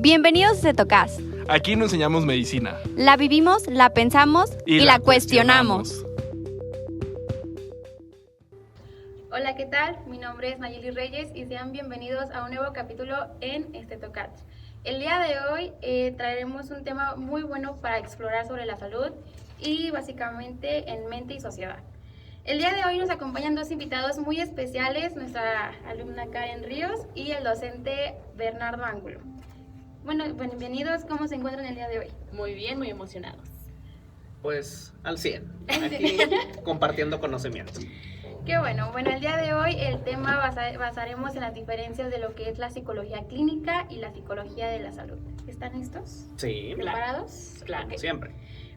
Bienvenidos a Cetocast. Aquí no enseñamos medicina. La vivimos, la pensamos y la cuestionamos. Hola, ¿qué tal? Mi nombre es Nayeli Reyes y sean bienvenidos a un nuevo capítulo en Cetocast. El día de hoy traeremos un tema muy bueno para explorar sobre la salud y básicamente en mente y sociedad. El día de hoy nos acompañan dos invitados muy especiales, nuestra alumna Karen Ríos y el docente Bernardo Ángulo. Bueno, bienvenidos, ¿cómo se encuentran el día de hoy? Muy bien, muy emocionados. Pues al 100, aquí compartiendo conocimiento. Qué bueno, el día de hoy el tema basaremos en las diferencias de lo que es la psicología clínica y la psicología de la salud. ¿Están listos? Sí, ¿Preparados? Claro. como siempre.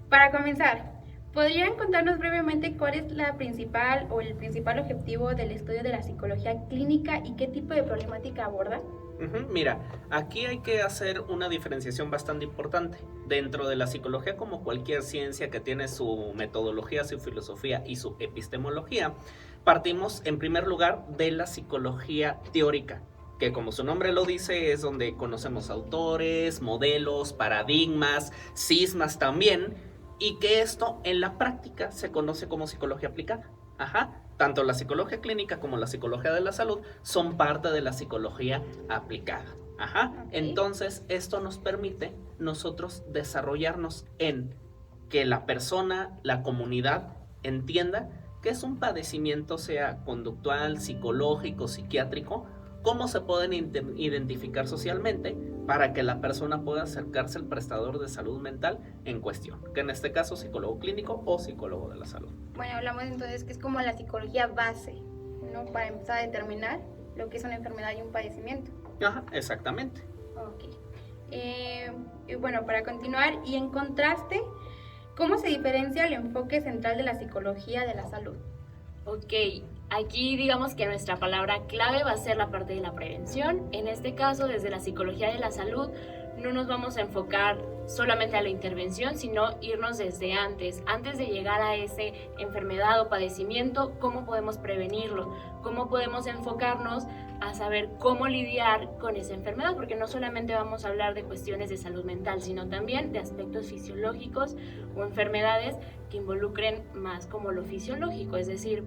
Para comenzar, ¿podrían contarnos brevemente cuál es el principal objetivo del estudio de la psicología clínica y qué tipo de problemática aborda? Mira, aquí hay que hacer una diferenciación bastante importante. Dentro de la psicología, como cualquier ciencia que tiene su metodología, su filosofía y su epistemología, partimos en primer lugar de la psicología teórica, que como su nombre lo dice es donde conocemos autores, modelos, paradigmas, cismas también, y que esto en la práctica se conoce como psicología aplicada. Tanto la psicología clínica como la psicología de la salud son parte de la psicología aplicada. Okay. Entonces, esto nos permite nosotros desarrollarnos en que la persona, la comunidad entienda que es un padecimiento, sea conductual, psicológico, psiquiátrico, cómo se pueden identificar socialmente para que la persona pueda acercarse al prestador de salud mental en cuestión, que en este caso psicólogo clínico o psicólogo de la salud. Bueno, hablamos entonces que es como la psicología base, ¿no? Para empezar a determinar lo que es una enfermedad y un padecimiento. Exactamente. Ok. Y bueno, para continuar, y en contraste, ¿cómo se diferencia el enfoque central de la psicología de la salud? Ok, aquí digamos que nuestra palabra clave va a ser la parte de la prevención. En este caso, desde la psicología de la salud, no nos vamos a enfocar solamente a la intervención, sino irnos desde antes de llegar a esa enfermedad o padecimiento, cómo podemos prevenirlo, cómo podemos enfocarnos a saber cómo lidiar con esa enfermedad, porque no solamente vamos a hablar de cuestiones de salud mental, sino también de aspectos fisiológicos o enfermedades que involucren más como lo fisiológico, es decir,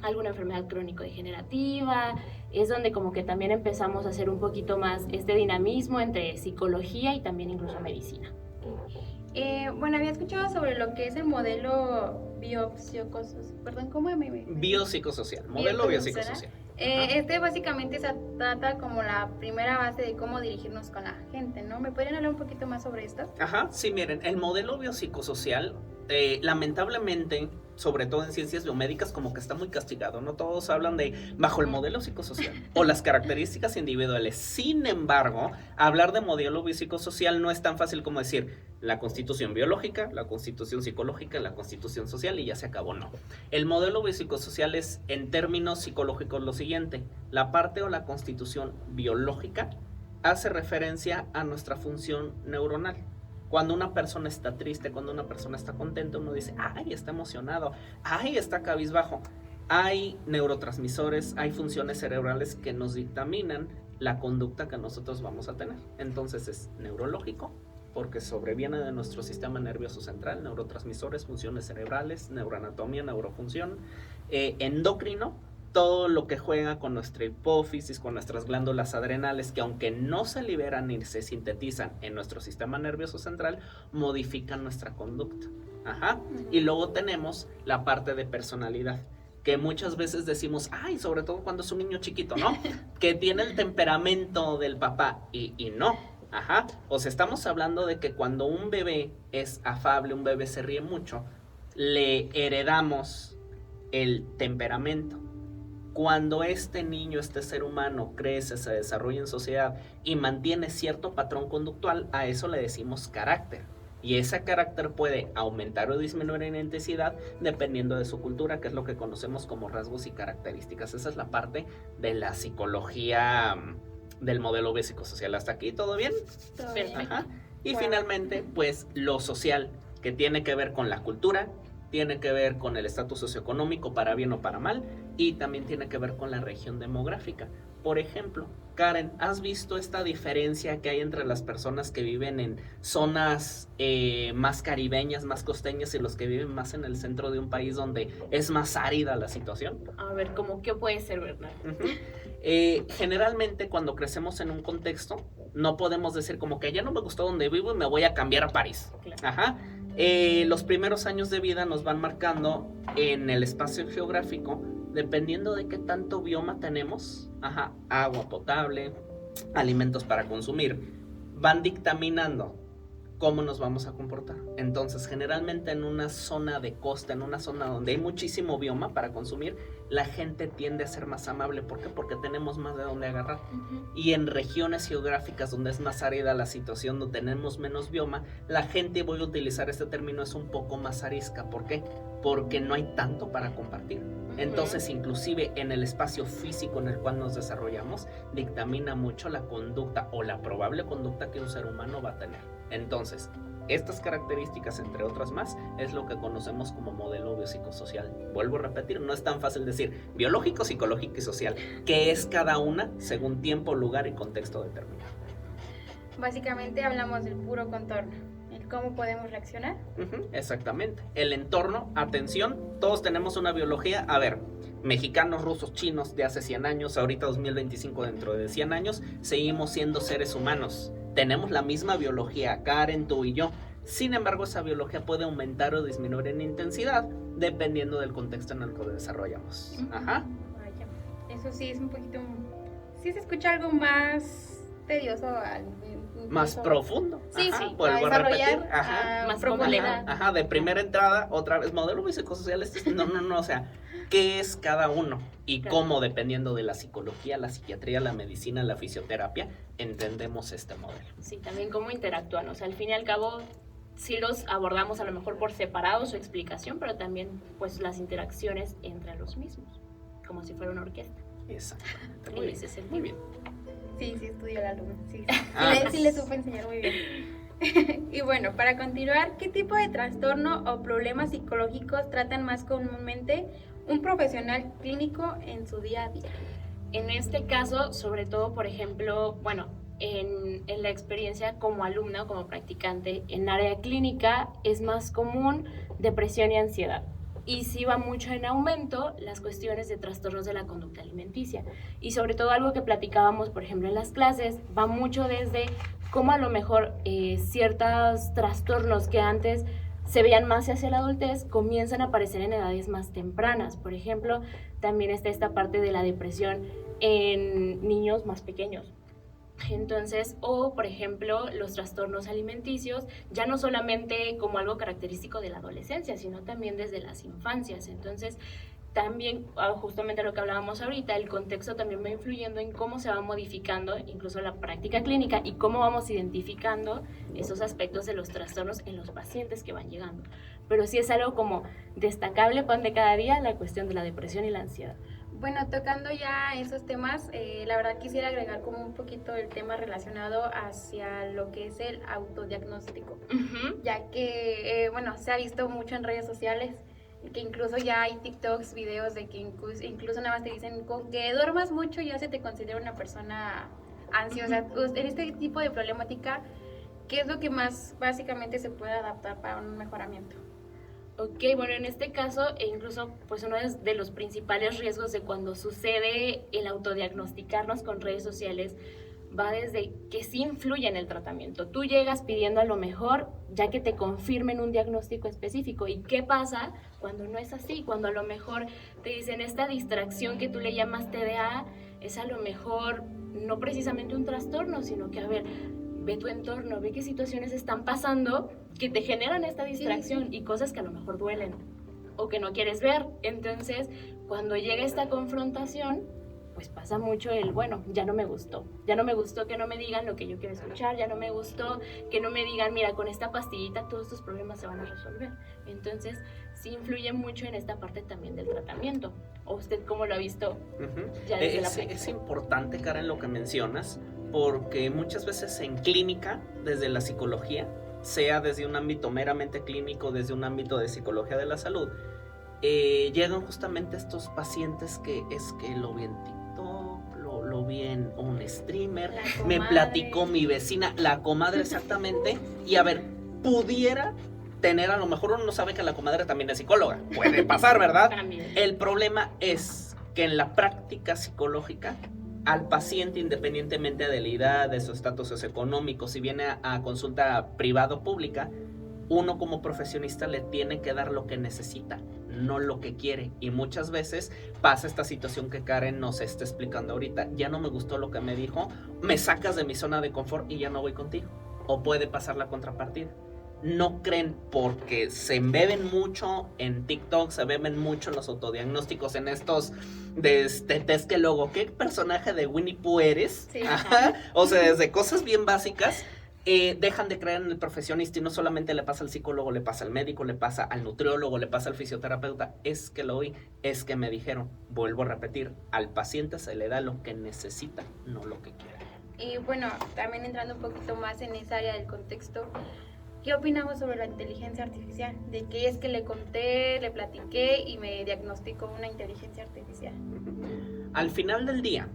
alguna enfermedad crónico-degenerativa. Es donde como que también empezamos a hacer un poquito más este dinamismo entre psicología y también incluso medicina. Había escuchado sobre lo que es el modelo biopsicosocial, modelo biopsicosocial. Este básicamente se trata como la primera base de cómo dirigirnos con la gente, ¿no? ¿Me podrían hablar un poquito más sobre esto? Sí, miren, el modelo biopsicosocial, lamentablemente, sobre todo en ciencias biomédicas, como que está muy castigado, ¿no? Todos hablan de bajo el modelo psicosocial o las características individuales. Sin embargo, hablar de modelo biopsicosocial no es tan fácil como decir la constitución biológica, la constitución psicológica, la constitución social y ya se acabó, no. El modelo biopsicosocial es, en términos psicológicos, lo siguiente: la parte o la constitución biológica hace referencia a nuestra función neuronal. Cuando una persona está triste, cuando una persona está contenta, uno dice, ¡ay, está emocionado! ¡Ay, está cabizbajo! Hay neurotransmisores, hay funciones cerebrales que nos dictaminan la conducta que nosotros vamos a tener. Entonces es neurológico, porque sobreviene de nuestro sistema nervioso central, neurotransmisores, funciones cerebrales, neuroanatomía, neurofunción, endocrino, todo lo que juega con nuestra hipófisis, con nuestras glándulas adrenales, que aunque no se liberan ni se sintetizan en nuestro sistema nervioso central, modifican nuestra conducta. Y luego tenemos la parte de personalidad, que muchas veces decimos, sobre todo cuando es un niño chiquito, ¿no? Que tiene el temperamento del papá, y no. O sea, estamos hablando de que cuando un bebé es afable, un bebé se ríe mucho, le heredamos el temperamento. Cuando este niño, este ser humano crece, se desarrolla en sociedad y mantiene cierto patrón conductual, a eso le decimos carácter. Y ese carácter puede aumentar o disminuir en intensidad dependiendo de su cultura, que es lo que conocemos como rasgos y características. Esa es la parte de la psicología del modelo biopsicosocial. ¿Hasta aquí todo bien? Todo bien. Y finalmente, pues lo social, que tiene que ver con la cultura, tiene que ver con el estatus socioeconómico, para bien o para mal, y también tiene que ver con la región demográfica. Por ejemplo, Karen, ¿has visto esta diferencia que hay entre las personas que viven en zonas más caribeñas, más costeñas y los que viven más en el centro de un país donde es más árida la situación? A ver, ¿cómo qué puede ser, verdad? Generalmente cuando crecemos en un contexto, no podemos decir como que ya no me gustó donde vivo y me voy a cambiar a París. Claro. Ajá. Los primeros años de vida nos van marcando en el espacio geográfico, dependiendo de qué tanto bioma tenemos, agua potable, alimentos para consumir, van dictaminando cómo nos vamos a comportar. Entonces, generalmente en una zona de costa, en una zona donde hay muchísimo bioma para consumir, la gente tiende a ser más amable. ¿Por qué? Porque tenemos más de dónde agarrar. Y en regiones geográficas donde es más árida la situación, donde tenemos menos bioma, la gente, voy a utilizar este término, es un poco más arisca. ¿Por qué? Porque no hay tanto para compartir. Entonces, inclusive en el espacio físico en el cual nos desarrollamos, dictamina mucho la conducta o la probable conducta que un ser humano va a tener. Entonces, estas características, entre otras más, es lo que conocemos como modelo biopsicosocial. Vuelvo a repetir, no es tan fácil decir biológico, psicológico y social, que es cada una según tiempo, lugar y contexto determinado. Básicamente hablamos del puro contorno, el cómo podemos reaccionar. Exactamente. El entorno, atención, todos tenemos una biología. A ver, mexicanos, rusos, chinos de hace 100 años, ahorita 2025, dentro de 100 años, seguimos siendo seres humanos. Tenemos la misma biología, Karen, tú y yo. Sin embargo, esa biología puede aumentar o disminuir en intensidad dependiendo del contexto en el que desarrollamos. Vaya, eso sí es un poquito... Sí se escucha algo más tedioso. Más profundo. Sí, vuelvo a repetir. Más profundidad. De primera entrada, otra vez, modelo biopsicosocial. No, o sea, ¿qué es cada uno? Y cómo, dependiendo de la psicología, la psiquiatría, la medicina, la fisioterapia, entendemos este modelo. Sí, también cómo interactúan. O sea, al fin y al cabo, sí los abordamos a lo mejor por separado su explicación, pero también pues las interacciones entre los mismos, como si fuera una orquesta. Exactamente. Muy bien. Muy bien. Sí, estudió el alumno. Sí le supo enseñar muy bien. Y bueno, para continuar, ¿qué tipo de trastorno o problemas psicológicos tratan más comúnmente un profesional clínico en su día a día? En este caso, sobre todo, por ejemplo, en la experiencia como alumna o como practicante en área clínica, es más común depresión y ansiedad. Y sí va mucho en aumento las cuestiones de trastornos de la conducta alimenticia. Y sobre todo algo que platicábamos, por ejemplo, en las clases, va mucho desde cómo a lo mejor ciertos trastornos que antes se veían más hacia la adultez comienzan a aparecer en edades más tempranas. Por ejemplo, también está esta parte de la depresión en niños más pequeños. Entonces, o por ejemplo, los trastornos alimenticios, ya no solamente como algo característico de la adolescencia, sino también desde las infancias. Entonces, también, justamente lo que hablábamos ahorita, el contexto también va influyendo en cómo se va modificando incluso la práctica clínica y cómo vamos identificando esos aspectos de los trastornos en los pacientes que van llegando. Pero sí es algo como destacable pan de cada día, la cuestión de la depresión y la ansiedad. Bueno, tocando ya esos temas, la verdad quisiera agregar como un poquito el tema relacionado hacia lo que es el autodiagnóstico, ya que, se ha visto mucho en redes sociales, que incluso ya hay TikToks, videos de que incluso nada más te dicen con que duermas mucho ya se te considera una persona ansiosa. En este tipo de problemática, ¿qué es lo que más básicamente se puede adaptar para un mejoramiento? Ok, bueno, en este caso, incluso pues uno de los principales riesgos de cuando sucede el autodiagnosticarnos con redes sociales va desde que sí influye en el tratamiento. Tú llegas pidiendo a lo mejor ya que te confirmen un diagnóstico específico. ¿Y qué pasa cuando no es así? Cuando a lo mejor te dicen esta distracción que tú le llamas TDA es a lo mejor no precisamente un trastorno, sino que, a ver, ve tu entorno, ve qué situaciones están pasando que te generan esta distracción y cosas que a lo mejor duelen o que no quieres ver. Entonces, cuando llega esta confrontación, pues pasa mucho ya no me gustó que no me digan lo que yo quiero escuchar, ya no me gustó que no me digan, mira, con esta pastillita todos tus problemas se van a resolver. Entonces, sí influye mucho en esta parte también del tratamiento. ¿O usted cómo lo ha visto? Ya desde la práctica? Es importante, Karen, lo que mencionas, porque muchas veces en clínica, desde la psicología, sea desde un ámbito meramente clínico, desde un ámbito de psicología de la salud, llegan justamente estos pacientes que es que lo vi en TikTok, lo vi en un streamer, me platicó mi vecina, la comadre exactamente, y a ver, pudiera tener, a lo mejor uno no sabe que la comadre también es psicóloga, puede pasar, ¿verdad? También. El problema es que en la práctica psicológica, al paciente, independientemente de la edad, de su estatus socioeconómico, si viene a consulta privada o pública, uno como profesionista le tiene que dar lo que necesita, no lo que quiere. Y muchas veces pasa esta situación que Karen nos está explicando ahorita. Ya no me gustó lo que me dijo, me sacas de mi zona de confort y ya no voy contigo. O puede pasar la contrapartida. No creen, porque se embeben mucho en TikTok, se beben mucho en los autodiagnósticos, en estos de test que luego, ¿qué personaje de Winnie Pooh eres? Sí. Ajá. O sea, desde cosas bien básicas. Dejan de creer en el profesionista, y no solamente le pasa al psicólogo, le pasa al médico, le pasa al nutriólogo, le pasa al fisioterapeuta. Es que lo oí, es que me dijeron. Vuelvo a repetir, al paciente se le da lo que necesita, no lo que quiere. Y bueno, también entrando un poquito más en esa área del contexto, ¿qué opinamos sobre la inteligencia artificial? De que es que le conté, le platiqué y me diagnosticó una inteligencia artificial. Al final del día,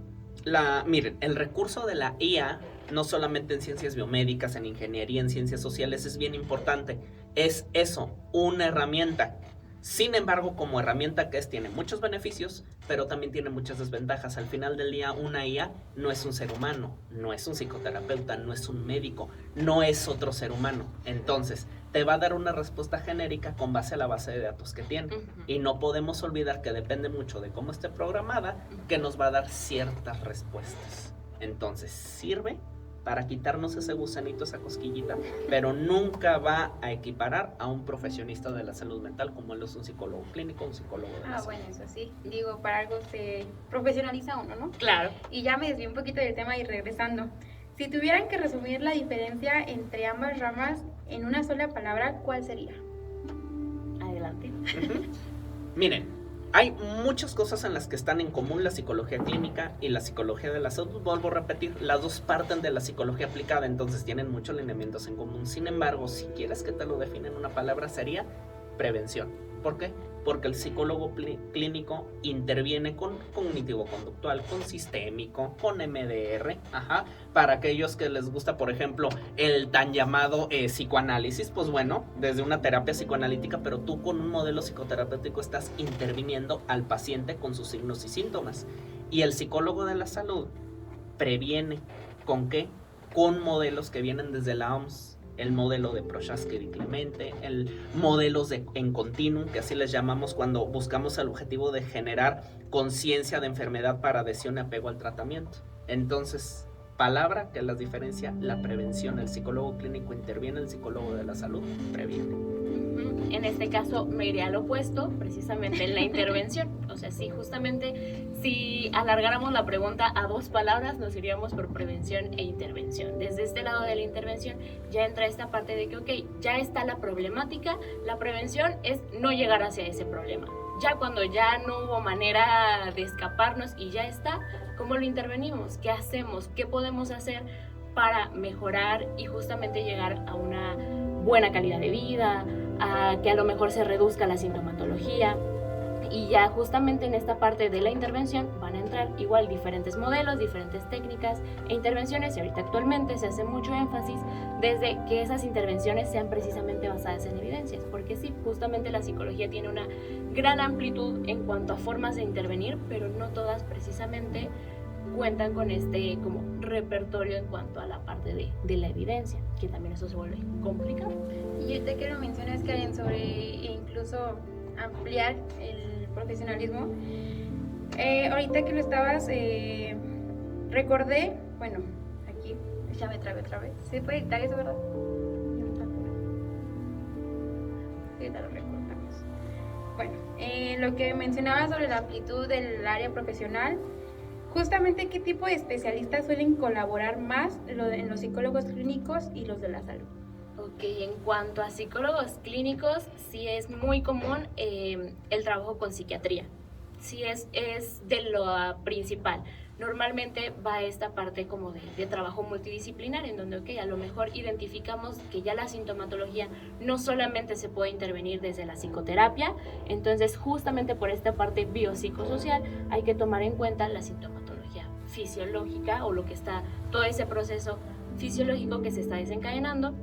miren, el recurso de la IA, no solamente en ciencias biomédicas, en ingeniería, en ciencias sociales, es bien importante. Es eso, una herramienta. Sin embargo, como herramienta que es, tiene muchos beneficios, pero también tiene muchas desventajas. Al final del día, una IA no es un ser humano, no es un psicoterapeuta, no es un médico, no es otro ser humano. Entonces, te va a dar una respuesta genérica con base a la base de datos que tiene. Y no podemos olvidar que depende mucho de cómo esté programada, que nos va a dar ciertas respuestas. Entonces, sirve para quitarnos ese gusanito, esa cosquillita, pero nunca va a equiparar a un profesionista de la salud mental como él es un psicólogo clínico, un psicólogo de la salud. Bueno, eso sí. Digo, para algo se profesionaliza uno, ¿no? Claro. Y ya me desvié un poquito del tema y regresando. Si tuvieran que resumir la diferencia entre ambas ramas en una sola palabra, ¿cuál sería? Adelante. Miren, hay muchas cosas en las que están en común la psicología clínica y la psicología de la salud. Vuelvo a repetir, las dos parten de la psicología aplicada, entonces tienen muchos lineamientos en común. Sin embargo, si quieres que te lo define en una palabra, sería prevención. ¿Por qué? Porque el psicólogo clínico interviene con cognitivo-conductual, con sistémico, con MDR, para aquellos que les gusta, por ejemplo, el tan llamado psicoanálisis, pues bueno, desde una terapia psicoanalítica, pero tú con un modelo psicoterapéutico estás interviniendo al paciente con sus signos y síntomas. Y el psicólogo de la salud previene, ¿con qué? Con modelos que vienen desde la OMS. El modelo de Prochaska y Clemente, el modelos en continuum, que así les llamamos cuando buscamos el objetivo de generar conciencia de enfermedad para adhesión y apego al tratamiento. Entonces, palabra que las diferencia, la prevención. El psicólogo clínico interviene, el psicólogo de la salud previene. En este caso me iría al opuesto, precisamente en la intervención. O sea, sí, justamente si alargáramos la pregunta a dos palabras, nos iríamos por prevención e intervención. Desde este lado de la intervención ya entra esta parte de que, ok, ya está la problemática, la prevención es no llegar hacia ese problema. Ya cuando ya no hubo manera de escaparnos y ya está, ¿cómo lo intervenimos? ¿Qué hacemos? ¿Qué podemos hacer para mejorar y justamente llegar a una buena calidad de vida, a que a lo mejor se reduzca la sintomatología? Y ya justamente en esta parte de la intervención van a entrar igual diferentes modelos, diferentes técnicas e intervenciones, y ahorita actualmente se hace mucho énfasis desde que esas intervenciones sean precisamente basadas en evidencias, porque sí, justamente la psicología tiene una gran amplitud en cuanto a formas de intervenir, pero no todas precisamente cuentan con este como repertorio en cuanto a la parte de la evidencia, que también eso se vuelve complicado. Y ahorita que lo mencionas, Karen, sobre incluso ampliar el profesionalismo, ahorita que lo estabas, recordé, bueno, aquí ya me trabé otra vez. ¿Se puede editar eso, verdad? Ahorita lo recortamos. Bueno, lo que mencionaba sobre la amplitud del área profesional, justamente qué tipo de especialistas suelen colaborar más en los psicólogos clínicos y los de la salud. Ok, en cuanto a psicólogos clínicos, sí es muy común el trabajo con psiquiatría. Sí es de lo principal. normalmente va esta parte como de trabajo multidisciplinar, en donde, ok, a lo mejor identificamos que ya la sintomatología no solamente se puede intervenir desde la psicoterapia, entonces justamente por esta parte biopsicosocial hay que tomar en cuenta la sintomatología fisiológica o lo que está, todo ese proceso fisiológico que se está desencadenando.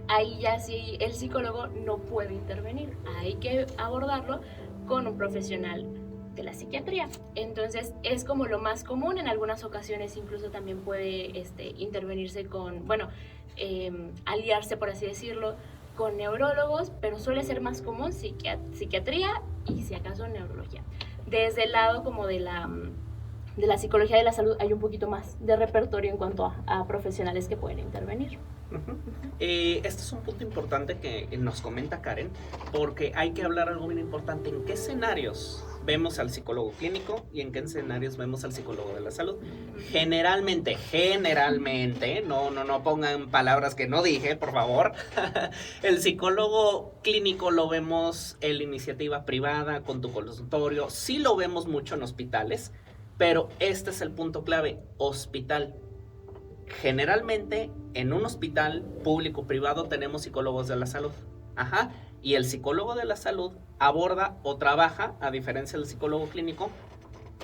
Ahí ya sí el psicólogo no puede intervenir, hay que abordarlo con un profesional de la psiquiatría. Entonces es como lo más común, en algunas ocasiones incluso también puede intervenirse con, aliarse, por así decirlo, con neurólogos, pero suele ser más común psiquiatría y si acaso neurología. Desde el lado como de la psicología de la salud hay un poquito más de repertorio en cuanto a profesionales que pueden intervenir. Este es un punto importante que nos comenta Karen, porque hay que hablar algo bien importante: en qué escenarios vemos al psicólogo clínico y en qué escenarios vemos al psicólogo de la salud. Generalmente, no pongan palabras que no dije, por favor. El psicólogo clínico lo vemos en la iniciativa privada, con tu consultorio, sí lo vemos mucho en hospitales, pero este es el punto clave: hospital. Generalmente en un hospital público o privado tenemos psicólogos de la salud. Y el psicólogo de la salud aborda o trabaja, a diferencia del psicólogo clínico,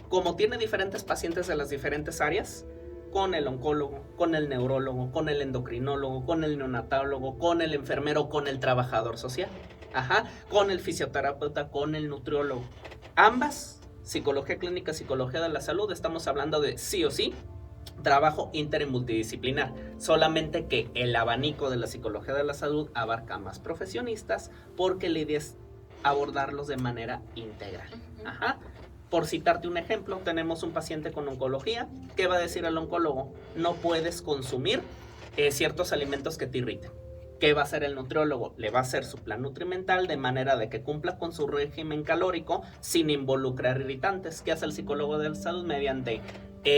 como tiene diferentes pacientes de las diferentes áreas, con el oncólogo, con el neurólogo, con el endocrinólogo, con el neonatólogo, con el enfermero, con el trabajador social, con el fisioterapeuta, con el nutriólogo. Ambas, psicología clínica, psicología de la salud, estamos hablando de sí o sí trabajo inter y multidisciplinar, solamente que el abanico de la psicología de la salud abarca más profesionistas, porque la idea es abordarlos de manera integral. Por citarte un ejemplo, tenemos un paciente con oncología. ¿Qué va a decir el oncólogo? No puedes consumir ciertos alimentos que te irriten. ¿Qué va a hacer el nutriólogo? Le va a hacer su plan nutrimental de manera de que cumpla con su régimen calórico sin involucrar irritantes. ¿Qué hace el psicólogo de la salud? Mediante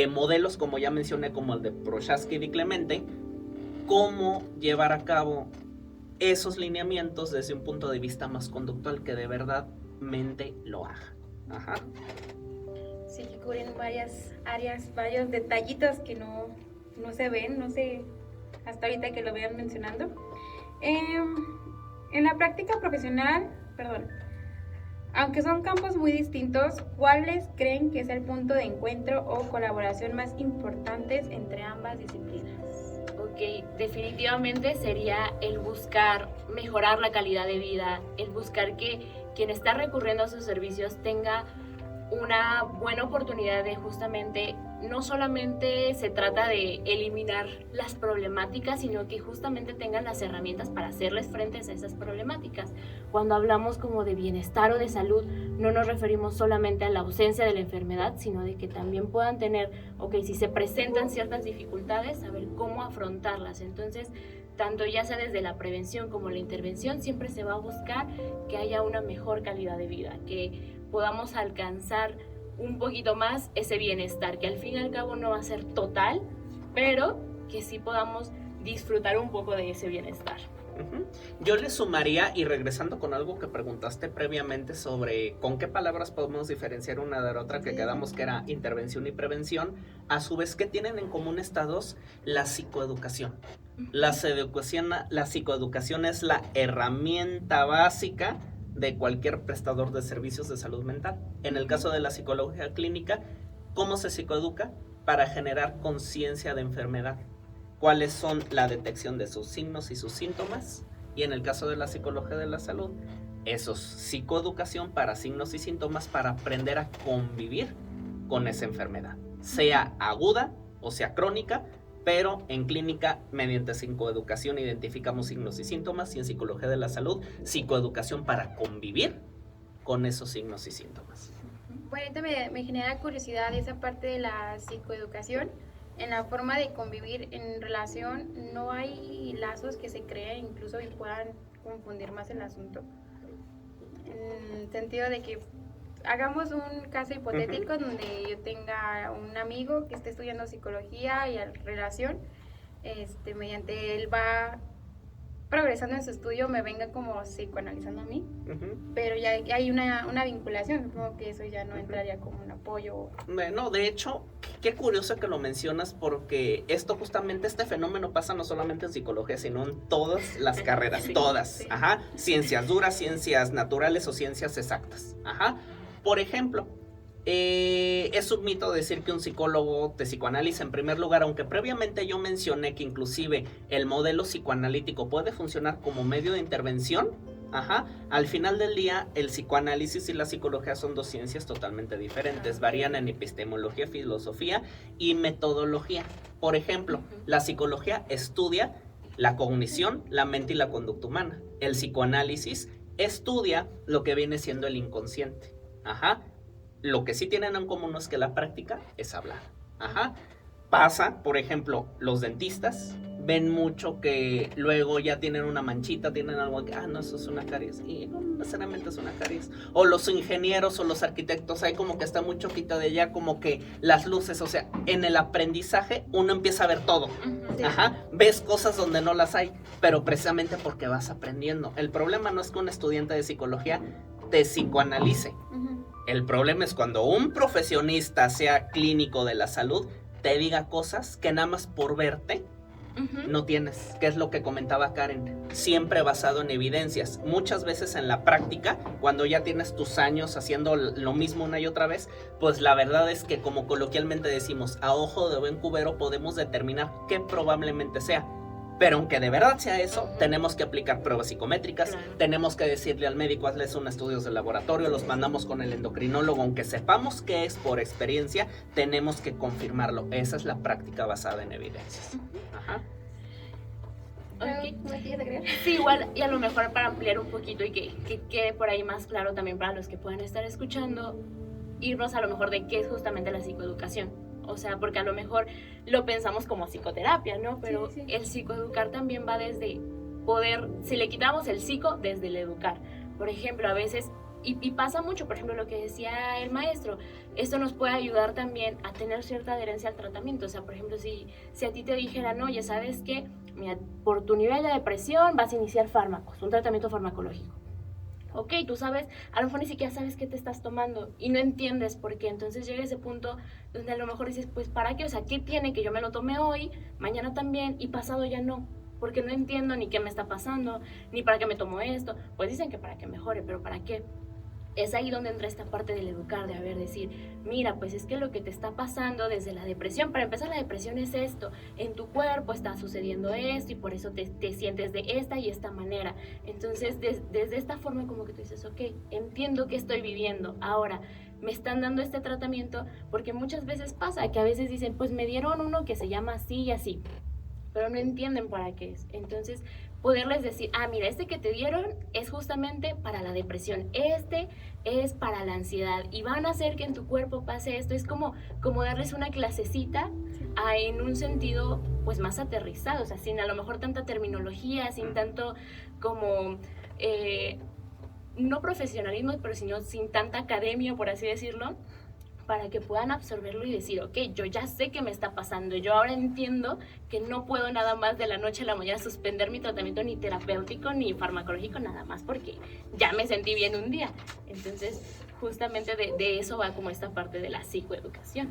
modelos, como ya mencioné, como el de Prochaska y Di Clemente, cómo llevar a cabo esos lineamientos desde un punto de vista más conductual, que de verdad mente lo haga. Sí, que cubren varias áreas, varios detallitos que no se ven, no sé, hasta ahorita que lo vean mencionando. En la práctica profesional, aunque son campos muy distintos, ¿cuáles creen que es el punto de encuentro o colaboración más importantes entre ambas disciplinas? Ok, definitivamente sería el buscar mejorar la calidad de vida, el buscar que quien está recurriendo a sus servicios tenga una buena oportunidad de justamente, no solamente se trata de eliminar las problemáticas, sino que justamente tengan las herramientas para hacerles frente a esas problemáticas. Cuando hablamos como de bienestar o de salud, no nos referimos solamente a la ausencia de la enfermedad, sino de que también puedan tener, si se presentan ciertas dificultades, saber cómo afrontarlas. Entonces, tanto ya sea desde la prevención como la intervención, siempre se va a buscar que haya una mejor calidad de vida, que podamos alcanzar un poquito más ese bienestar, que al fin y al cabo no va a ser total, pero que sí podamos disfrutar un poco de ese bienestar. Yo le sumaría, y regresando con algo que preguntaste previamente sobre con qué palabras podemos diferenciar una de la otra, que quedamos que era intervención y prevención, a su vez, ¿qué tienen en común estas dos? La psicoeducación. La psicoeducación es la herramienta básica de cualquier prestador de servicios de salud mental. En el caso de la psicología clínica, ¿cómo se psicoeduca? Para generar conciencia de enfermedad. ¿Cuáles son la detección de sus signos y sus síntomas? Y en el caso de la psicología de la salud, eso es psicoeducación para signos y síntomas, para aprender a convivir con esa enfermedad, sea aguda o sea crónica, pero en clínica, mediante psicoeducación, identificamos signos y síntomas, y en psicología de la salud, psicoeducación para convivir con esos signos y síntomas. Bueno, ahorita me genera curiosidad esa parte de la psicoeducación. En la forma de convivir en relación, ¿no hay lazos que se creen incluso y puedan confundir más el asunto? En el sentido de que hagamos un caso hipotético donde yo tenga un amigo que esté estudiando psicología y relación, mediante él va progresando en su estudio me venga como psicoanalizando a mí, Ujú. pero ya hay una vinculación, supongo que eso ya no entraría como un apoyo. No, de hecho, qué curioso que lo mencionas porque este fenómeno pasa no solamente en psicología, sino en todas las carreras, Sí, todas, sí. ajá, ciencias duras, ciencias naturales o ciencias exactas, ajá. Por ejemplo, es un mito decir que un psicólogo te psicoanaliza en primer lugar, aunque previamente yo mencioné que inclusive el modelo psicoanalítico puede funcionar como medio de intervención. Ajá. Al final del día, el psicoanálisis y la psicología son dos ciencias totalmente diferentes. Varían en epistemología, filosofía y metodología. Por ejemplo, la psicología estudia la cognición, la mente y la conducta humana. El psicoanálisis estudia lo que viene siendo el inconsciente. Ajá. Lo que sí tienen en común es que la práctica es hablar. Ajá. Pasa, por ejemplo, los dentistas ven mucho que luego ya tienen una manchita, tienen algo que, no, eso es una caries, y no necesariamente es una caries. O los ingenieros o los arquitectos, hay como que está muy choquita de ya, como que las luces, o sea, en el aprendizaje uno empieza a ver todo. Sí. Ajá, ves cosas donde no las hay, pero precisamente porque vas aprendiendo. El problema no es que un estudiante de psicología te psicoanalice. Ujú. El problema es cuando un profesionista, sea clínico de la salud, te diga cosas que nada más por verte no tienes, que es lo que comentaba Karen, siempre basado en evidencias. Muchas veces en la práctica, cuando ya tienes tus años haciendo lo mismo una y otra vez, pues la verdad es que, como coloquialmente decimos, a ojo de buen cubero podemos determinar qué probablemente sea. Pero aunque de verdad sea eso, tenemos que aplicar pruebas psicométricas, Claro. tenemos que decirle al médico, hazles unos estudios de laboratorio, los mandamos con el endocrinólogo, aunque sepamos que es por experiencia, tenemos que confirmarlo. Esa es la práctica basada en evidencias. Ajá. Ok. ¿No quieres agregar? Sí, igual, y a lo mejor para ampliar un poquito y que quede por ahí más claro también para los que puedan estar escuchando, irnos a lo mejor de qué es justamente la psicoeducación. O sea, porque a lo mejor lo pensamos como psicoterapia, ¿no? Pero Sí, sí. el psicoeducar también va desde poder, si le quitamos el psico, desde el educar. Por ejemplo, a veces, y pasa mucho, por ejemplo, lo que decía el maestro, esto nos puede ayudar también a tener cierta adherencia al tratamiento. O sea, por ejemplo, si a ti te dijeran, oye, ¿sabes qué? Mira, por tu nivel de depresión vas a iniciar fármacos, un tratamiento farmacológico. Ok, tú sabes, a lo mejor ni siquiera sabes qué te estás tomando y no entiendes por qué. Entonces llega ese punto donde a lo mejor dices, pues ¿para qué? O sea, ¿qué tiene que yo me lo tome hoy, mañana también y pasado ya no? Porque no entiendo ni qué me está pasando, ni para qué me tomo esto. Pues dicen que para que mejore, pero ¿para qué? Es ahí donde entra esta parte del educar, de decir, mira, pues es que lo que te está pasando desde la depresión, para empezar la depresión es esto, en tu cuerpo está sucediendo esto y por eso te sientes de esta y esta manera. Entonces, desde esta forma como que tú dices, ok, entiendo que estoy viviendo, ahora me están dando este tratamiento, porque muchas veces pasa que a veces dicen, pues me dieron uno que se llama así y así, pero no entienden para qué es. Entonces, poderles decir, mira, este que te dieron es justamente para la depresión, este es para la ansiedad y van a hacer que en tu cuerpo pase esto. Es como darles una clasecita en un sentido pues más aterrizado, o sea, sin a lo mejor tanta terminología, sin tanto como, no profesionalismo, pero sino sin tanta academia, por así decirlo, para que puedan absorberlo y decir, ok, yo ya sé qué me está pasando, yo ahora entiendo que no puedo nada más de la noche a la mañana suspender mi tratamiento ni terapéutico ni farmacológico, nada más porque ya me sentí bien un día. Entonces, justamente de eso va como esta parte de la psicoeducación.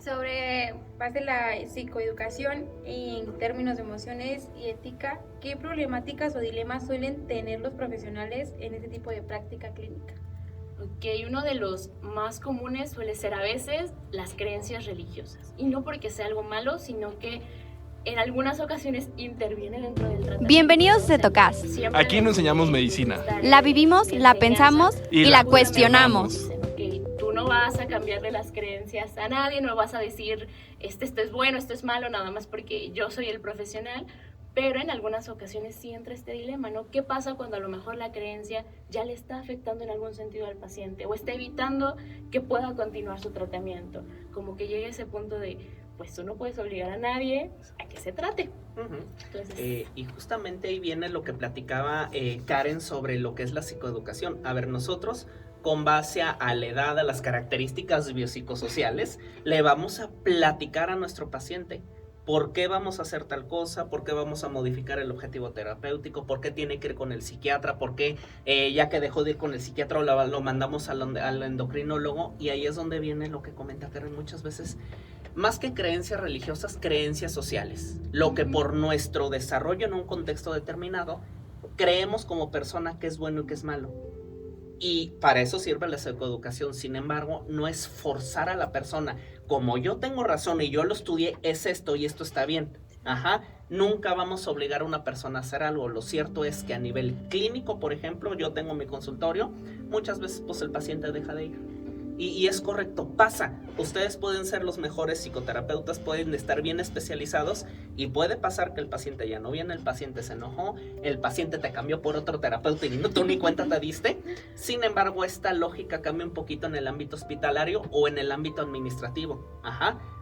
Sobre base de la psicoeducación en términos de emociones y ética, ¿qué problemáticas o dilemas suelen tener los profesionales en este tipo de práctica clínica? Ok, uno de los más comunes suele ser a veces las creencias religiosas. Y no porque sea algo malo, sino que en algunas ocasiones interviene dentro del tratamiento. Bienvenidos a Tocas. Siempre Aquí no enseñamos medicina. La vivimos, la pensamos y la cuestionamos. Dicen, ok, tú no vas a cambiarle las creencias a nadie, no vas a decir esto es bueno, esto es malo, nada más porque yo soy el profesional. Pero en algunas ocasiones sí entra este dilema, ¿no? ¿Qué pasa cuando a lo mejor la creencia ya le está afectando en algún sentido al paciente o está evitando que pueda continuar su tratamiento? Como que llega ese punto de, pues tú no puedes obligar a nadie a que se trate. Entonces, Y justamente ahí viene lo que platicaba Karen sobre lo que es la psicoeducación. A ver, nosotros, con base a la edad, a las características biopsicosociales, le vamos a platicar a nuestro paciente ¿Por qué vamos a hacer tal cosa? ¿Por qué vamos a modificar el objetivo terapéutico? ¿Por qué tiene que ir con el psiquiatra? ¿Por qué ya que dejó de ir con el psiquiatra lo mandamos al endocrinólogo? Y ahí es donde viene lo que comenta Karen muchas veces. Más que creencias religiosas, creencias sociales. Lo que por nuestro desarrollo en un contexto determinado, creemos como persona que es bueno y que es malo. Y para eso sirve la psicoeducación. Sin embargo, no es forzar a la persona. Como yo tengo razón y yo lo estudié, es esto y esto está bien. Nunca vamos a obligar a una persona a hacer algo. Lo cierto es que a nivel clínico, por ejemplo, yo tengo mi consultorio, muchas veces pues el paciente deja de ir. Y es correcto, pasa. Ustedes pueden ser los mejores psicoterapeutas, pueden estar bien especializados y puede pasar que el paciente ya no viene, el paciente se enojó, el paciente te cambió por otro terapeuta y tú ni cuenta te diste. Sin embargo, esta lógica cambia un poquito en el ámbito hospitalario o en el ámbito administrativo.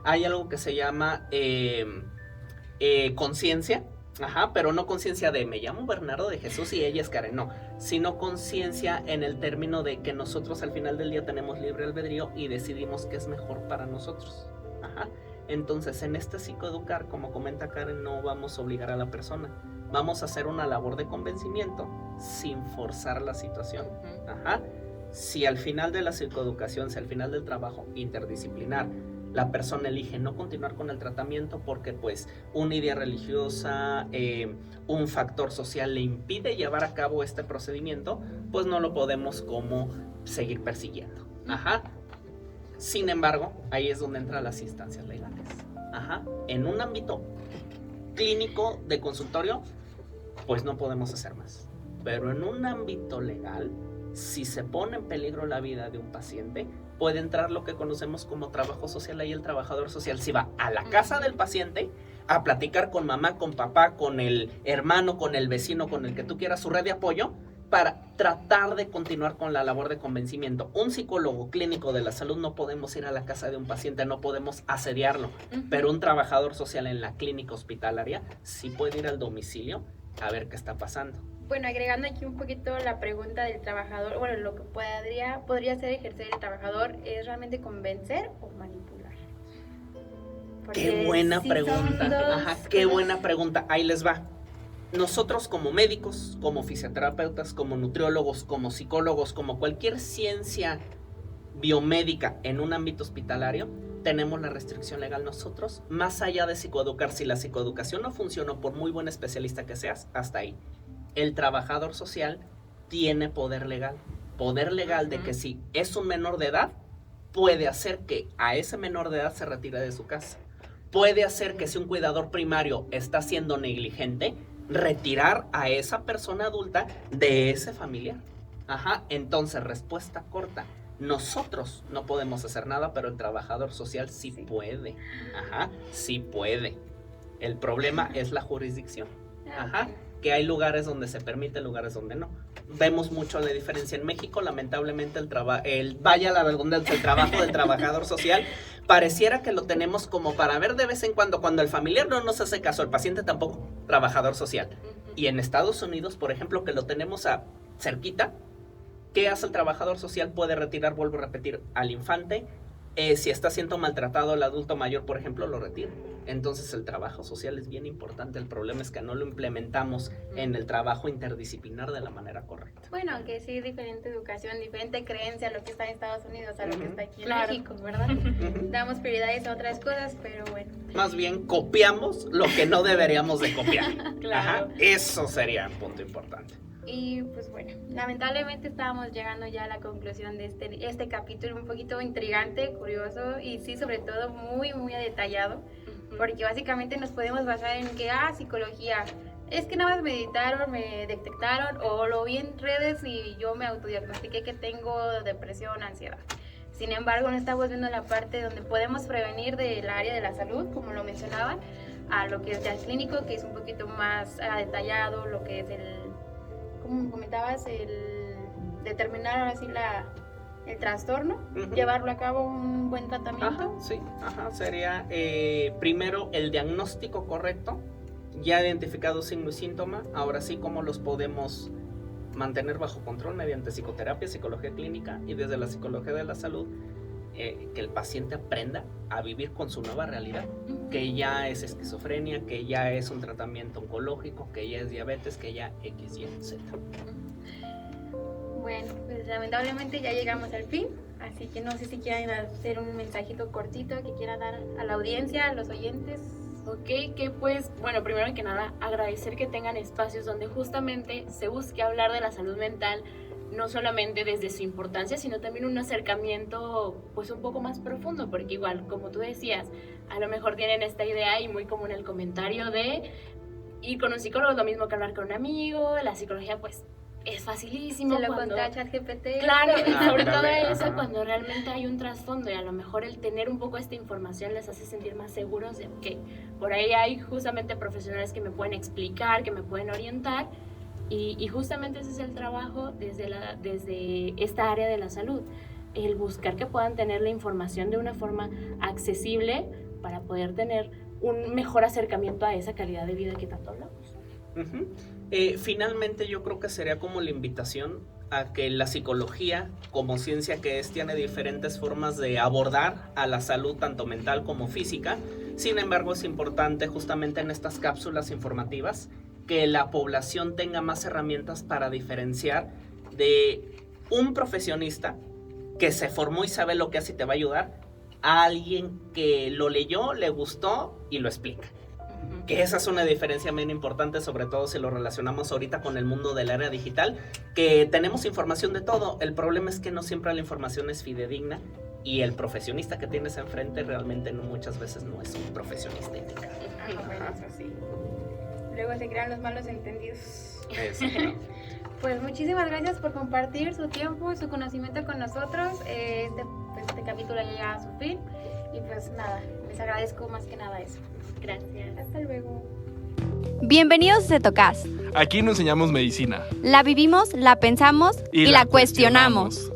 Hay algo que se llama conciencia. Pero no conciencia de me llamo Bernardo de Jesús y ella es Karen, no, sino conciencia en el término de que nosotros al final del día tenemos libre albedrío y decidimos qué es mejor para nosotros. Entonces en este psicoeducar, como comenta Karen, no vamos a obligar a la persona, vamos a hacer una labor de convencimiento sin forzar la situación. Si al final de la psicoeducación, si al final del trabajo interdisciplinar, la persona elige no continuar con el tratamiento porque pues una idea religiosa, un factor social le impide llevar a cabo este procedimiento, pues no lo podemos como seguir persiguiendo. Sin embargo, ahí es donde entran las instancias legales. En un ámbito clínico de consultorio, pues no podemos hacer más. Pero en un ámbito legal, si se pone en peligro la vida de un paciente, puede entrar lo que conocemos como trabajo social. Ahí el trabajador social si va a la casa del paciente a platicar con mamá, con papá, con el hermano, con el vecino, con el que tú quieras, su red de apoyo, para tratar de continuar con la labor de convencimiento. Un psicólogo clínico de la salud no podemos ir a la casa de un paciente, no podemos asediarlo, pero un trabajador social en la clínica hospitalaria sí puede ir al domicilio a ver qué está pasando. Bueno, agregando aquí un poquito la pregunta del trabajador, bueno, lo que podría ser ejercer el trabajador, ¿es realmente convencer o manipular? Porque qué buena pregunta. Qué buena pregunta. Ahí les va. Nosotros como médicos, como fisioterapeutas, como nutriólogos, como psicólogos, como cualquier ciencia biomédica en un ámbito hospitalario, tenemos la restricción legal nosotros, más allá de psicoeducar. Si la psicoeducación no funcionó, por muy buen especialista que seas, hasta ahí. El trabajador social tiene poder legal de que si es un menor de edad, puede hacer que a ese menor de edad se retire de su casa. Puede hacer que si un cuidador primario está siendo negligente, retirar a esa persona adulta de ese familiar. Entonces, respuesta corta. Nosotros no podemos hacer nada, pero el trabajador social sí puede. Sí puede. El problema es la jurisdicción. Que hay lugares donde se permite, lugares donde no. Vemos mucho la diferencia en México, lamentablemente vaya la redundancia, el trabajo del trabajador social, pareciera que lo tenemos como para ver de vez en cuando el familiar no nos hace caso, el paciente tampoco, trabajador social. Y en Estados Unidos, por ejemplo, que lo tenemos cerquita, ¿qué hace el trabajador social? Puede retirar, vuelvo a repetir, al infante. Si está siendo maltratado el adulto mayor, por ejemplo, lo retira. Entonces el trabajo social es bien importante. El problema es que no lo implementamos en el trabajo interdisciplinar de la manera correcta. Bueno, aunque sí, diferente educación, diferente creencia, lo que está en Estados Unidos a lo que está aquí en México, ¿verdad? Damos prioridades a otras cosas, pero bueno. Más bien copiamos lo que no deberíamos de copiar. Eso sería un punto importante. Y pues bueno, lamentablemente estábamos llegando ya a la conclusión de este capítulo un poquito intrigante, curioso y sí, sobre todo muy, muy detallado, porque básicamente nos podemos basar en que, psicología, es que nada más me editaron, me detectaron o lo vi en redes y yo me autodiagnostiqué que tengo depresión, ansiedad. Sin embargo, no estamos viendo la parte donde podemos prevenir del área de la salud, como lo mencionaban, a lo que es ya el clínico, que es un poquito más detallado, lo que es como comentabas, el determinar ahora sí el trastorno, llevarlo a cabo un buen tratamiento. Sería primero el diagnóstico correcto, ya identificado signo y síntoma, ahora sí cómo los podemos mantener bajo control mediante psicoterapia, psicología clínica y desde la psicología de la salud, que el paciente aprenda a vivir con su nueva realidad, que ya es esquizofrenia, que ya es un tratamiento oncológico, que ya es diabetes, que ya X, Y, Z. Bueno, pues lamentablemente ya llegamos al fin, así que no sé si quieran hacer un mensajito cortito que quieran dar a la audiencia, a los oyentes. Ok, que pues, bueno, primero que nada, agradecer que tengan espacios donde justamente se busque hablar de la salud mental, no solamente desde su importancia, sino también un acercamiento pues un poco más profundo, porque igual, como tú decías, a lo mejor tienen esta idea y muy común el comentario de ir con un psicólogo es lo mismo que hablar con un amigo, la psicología pues es facilísimo. Se lo cuando... conté a ChatGPT. Claro, y sobre todo Ándale, eso ajá. cuando realmente hay un trasfondo y a lo mejor el tener un poco esta información les hace sentir más seguros de que por ahí hay justamente profesionales que me pueden explicar, que me pueden orientar y justamente ese es el trabajo desde esta área de la salud, el buscar que puedan tener la información de una forma accesible para poder tener un mejor acercamiento a esa calidad de vida que tanto hablamos. Uh-huh. Finalmente yo creo que sería como la invitación a que la psicología, como ciencia que es, tiene diferentes formas de abordar a la salud tanto mental como física. Sin embargo, es importante justamente en estas cápsulas informativas que la población tenga más herramientas para diferenciar de un profesionista que se formó y sabe lo que hace y te va a ayudar, a alguien que lo leyó, le gustó y lo explica. Que esa es una diferencia bien importante, sobre todo si lo relacionamos ahorita con el mundo del área digital, que tenemos información de todo. El problema es que no siempre la información es fidedigna y el profesionista que tienes enfrente realmente muchas veces no es un profesionista indicado. Bueno, eso sí. Luego se crean los malos entendidos. Eso. Pues muchísimas gracias por compartir su tiempo y su conocimiento con nosotros. Este capítulo ya llega a su fin y pues nada, les agradezco más que nada eso. Gracias. Hasta luego. Bienvenidos a Cetocast. Aquí no enseñamos medicina. La vivimos, la pensamos y la cuestionamos.